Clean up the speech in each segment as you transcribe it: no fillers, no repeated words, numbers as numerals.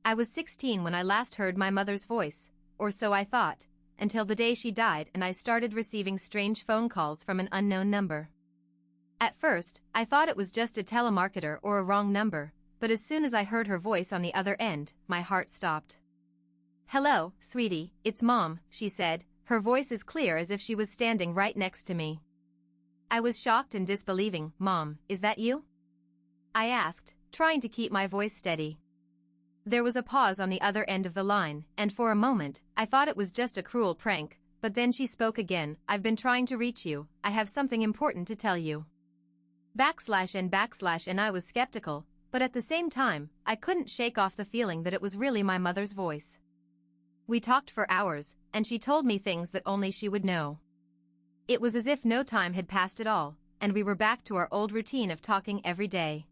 I was 16 when I last heard my mother's voice, or so I thought, until the day she died and I started receiving strange phone calls from an unknown number. At first, I thought it was just a telemarketer or a wrong number, but as soon as I heard her voice on the other end, my heart stopped. "Hello, sweetie, it's Mom," she said, her voice as clear as if she was standing right next to me. I was shocked and disbelieving. "Mom, is that you?" I asked, trying to keep my voice steady. There was a pause on the other end of the line, and for a moment, I thought it was just a cruel prank, but then she spoke again. "I've been trying to reach you, I have something important to tell you." And I was skeptical, but at the same time, I couldn't shake off the feeling that it was really my mother's voice. We talked for hours, and she told me things that only she would know. It was as if no time had passed at all, and we were back to our old routine of talking every day.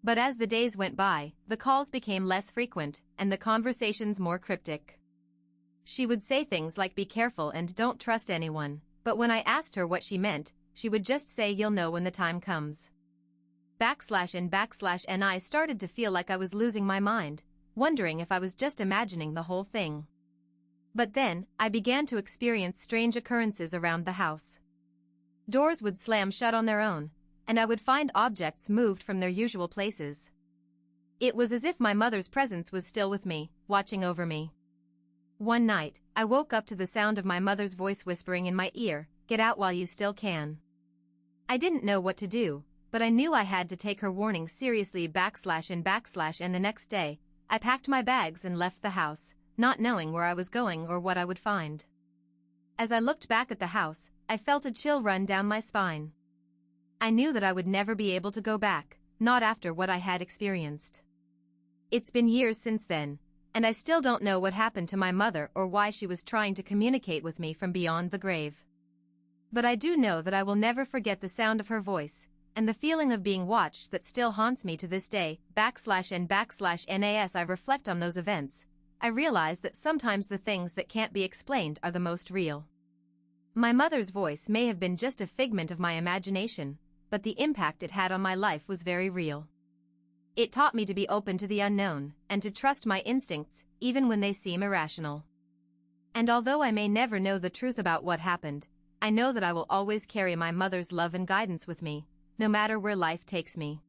But as the days went by, the calls became less frequent, and the conversations more cryptic. She would say things like "be careful" and "don't trust anyone," but when I asked her what she meant, she would just say "you'll know when the time comes." And I started to feel like I was losing my mind, wondering if I was just imagining the whole thing. But then, I began to experience strange occurrences around the house. Doors would slam shut on their own, and I would find objects moved from their usual places. It was as if my mother's presence was still with me, watching over me. One night, I woke up to the sound of my mother's voice whispering in my ear, "Get out while you still can." I didn't know what to do, but I knew I had to take her warning seriously. And the next day, I packed my bags and left the house, not knowing where I was going or what I would find. As I looked back at the house, I felt a chill run down my spine. I knew that I would never be able to go back, not after what I had experienced. It's been years since then, and I still don't know what happened to my mother or why she was trying to communicate with me from beyond the grave. But I do know that I will never forget the sound of her voice, and the feeling of being watched that still haunts me to this day. As I reflect on those events, I realize that sometimes the things that can't be explained are the most real. My mother's voice may have been just a figment of my imagination, but the impact it had on my life was very real. It taught me to be open to the unknown, and to trust my instincts, even when they seem irrational. And although I may never know the truth about what happened, I know that I will always carry my mother's love and guidance with me, no matter where life takes me.